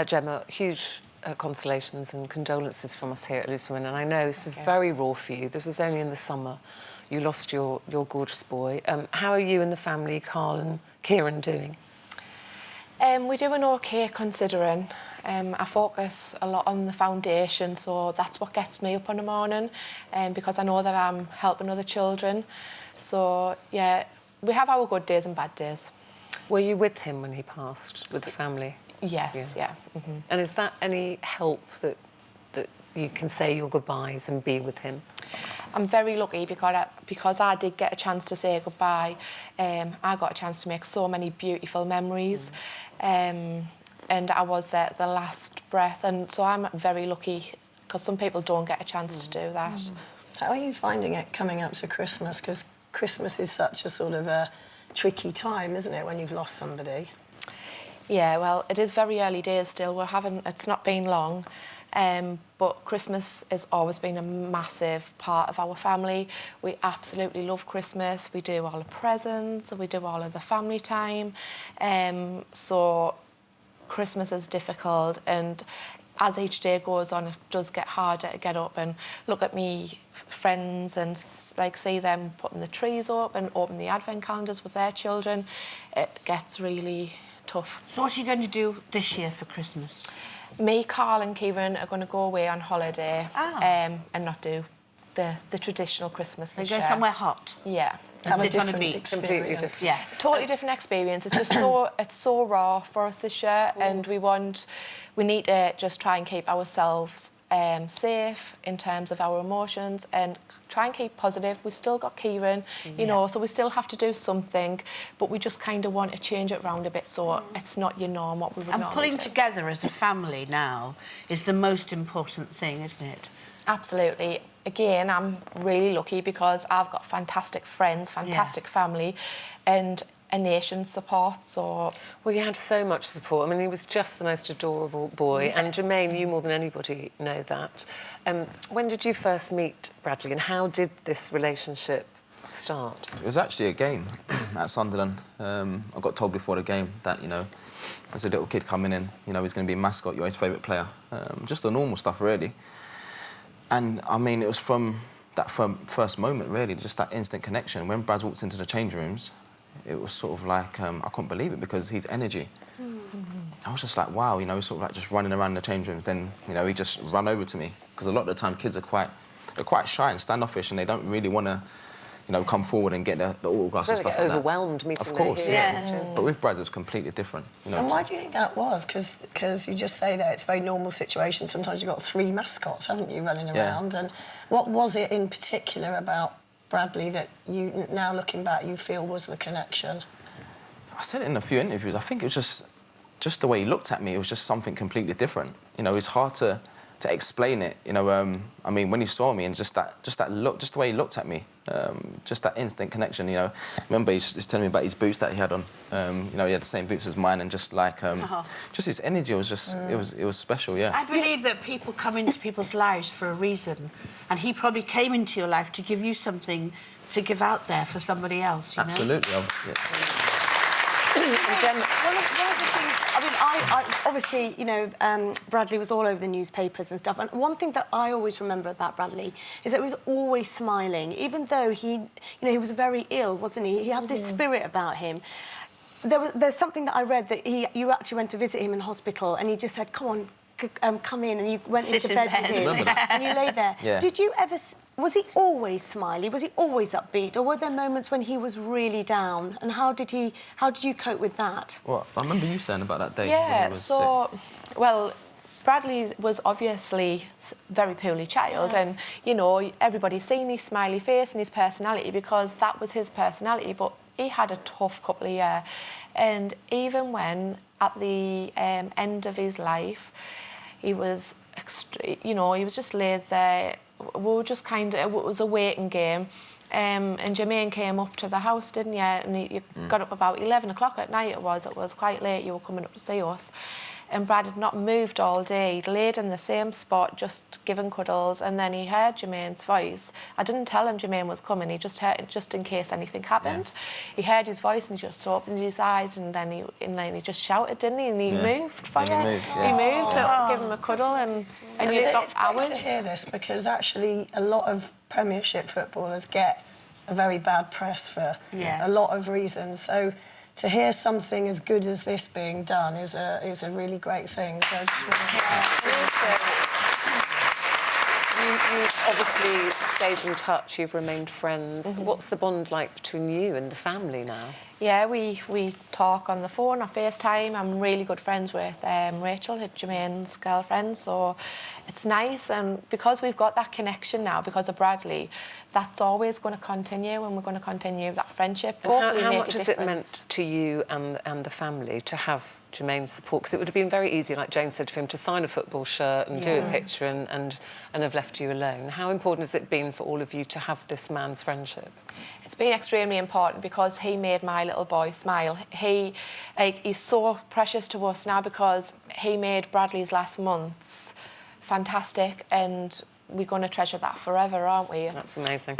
Gemma, huge consolations and condolences from us here at Loose Women, and I know this is very raw for you. This was only in the summer. You lost your gorgeous boy. How are you and the family, Carl and Kieran, doing? We're doing OK, considering. I focus a lot on the foundation, so that's what gets me up in the morning, because I know that I'm helping other children. So, yeah, we have our good days and bad days. Were you with him when he passed, with the family? Yes, yeah. And is that any help that you can say your goodbyes and be with him? I'm very lucky because I did get a chance to say goodbye. I got a chance to make so many beautiful memories. And I was there at the last breath, and so I'm very lucky because some people don't get a chance to do that. How are you finding it coming up to Christmas? Because Christmas is such a sort of a tricky time, isn't it, when you've lost somebody? Yeah, well, it is very early days still. It's not been long, but Christmas has always been a massive part of our family. We absolutely love Christmas. We do all the presents, we do all of the family time. So Christmas is difficult, and as each day goes on, it does get harder to get up and look at me friends and see them putting the trees up and open the advent calendars with their children. It gets really tough. So what are you going to do this year for Christmas? Me, Carl and Kieran are going to go away on holiday and not do the traditional Christmas this year. They go somewhere hot? Yeah. And sit on a beach? Completely different. Yeah. Totally different experience. It's just so raw for us this year, and we need to just try and keep ourselves safe in terms of our emotions and try and keep positive. We've still got Kieran, you know, so we still have to do something, but we just kind of want to change it around a bit so it's not your norm, what we would normally do. And pulling together as a family now is the most important thing, isn't it? Absolutely. Again, I'm really lucky because I've got fantastic friends, fantastic family, and a nation's support, so... Well, you had so much support. I mean, he was just the most adorable boy, and Jermain, you more than anybody know that. When did you first meet Bradley, and how did this relationship start? It was actually a game at Sunderland. I got told before the game that, you know, as a little kid coming in, you know, he's going to be a mascot, you're his favourite player. Just the normal stuff, really. And, I mean, it was from that first moment, really, just that instant connection. When Brad walked into the change rooms, it was sort of like, I couldn't believe it because his energy. I was just like, wow, you know, sort of like just running around the change rooms. Then, you know, he just ran over to me. Because a lot of the time, kids are quite shy and standoffish, and they don't really want to, you know, come forward and get the autographs and stuff like that. Overwhelmed meeting. Of course, yeah. But with Brad, it was completely different. You know, and why do you think that was? Because you just say that it's a very normal situation. Sometimes you've got 3 mascots, haven't you, running around? And what was it in particular about Bradley that you, now looking back, you feel was the connection? I said it in a few interviews. I think it was just the way he looked at me. It was just something completely different. You know, it's hard to explain it. You know, I mean, when he saw me and just that look, just the way he looked at me, just that instant connection. You know, remember he's telling me about his boots that he had on. You know, he had the same boots as mine, and just like just his energy was just it was special. Yeah. I believe that people come into people's lives for a reason, and he probably came into your life to give you something to give out there for somebody else. You know? Absolutely. And Gemma, one of the things, I mean, I obviously, you know, Bradley was all over the newspapers and stuff, and one thing that I always remember about Bradley is that he was always smiling, even though he was very ill, wasn't he? He had this spirit about him. There's something that I read that you actually went to visit him in hospital, and he just said, "Come on, come in," and you went into bed with him, and you lay there. Yeah. Did you ever? Was he always smiley? Was he always upbeat, or were there moments when he was really down? And how did you cope with that? Well, I remember you saying about that day. Yeah. When he was sick. Well, Bradley was obviously a very poorly child, and you know everybody's seen his smiley face and his personality because that was his personality. But he had a tough couple of years, and even when at the end of his life, he was, he was just laid there. We were just it was a waiting game. And Jermain came up to the house, didn't you? And you got up about 11 o'clock at night, it was quite late, you were coming up to see us. and Brad had not moved all day. He'd laid in the same spot, just giving cuddles, and then he heard Jermain's voice. I didn't tell him Jermain was coming. He just heard it just in case anything happened. He heard his voice and he just opened his eyes, and then he just shouted, didn't he? And he moved for you. He moved, He moved to give him a cuddle, and he It's stopped great hours. to hear this, because actually a lot of Premiership footballers get a very bad press for a lot of reasons. So to hear something as good as this being done is a really great thing. So I just want to... You obviously stayed in touch, you've remained friends. What's the bond like between you and the family now? Yeah, we talk on the phone or FaceTime. I'm really good friends with Rachel, Jermain's girlfriend, so it's nice. And because we've got that connection now, because of Bradley, that's always going to continue, and we're going to continue that friendship. And how much has it meant to you and the family to have Jermain's support? Because it would have been very easy, like Jane said, for him to sign a football shirt and do a picture and have left you alone. How important has it been for all of you to have this man's friendship? It's been extremely important, because he made my little boy smile. He's so precious to us now, because he made Bradley's last months fantastic, and we're going to treasure that forever, aren't we? That's amazing.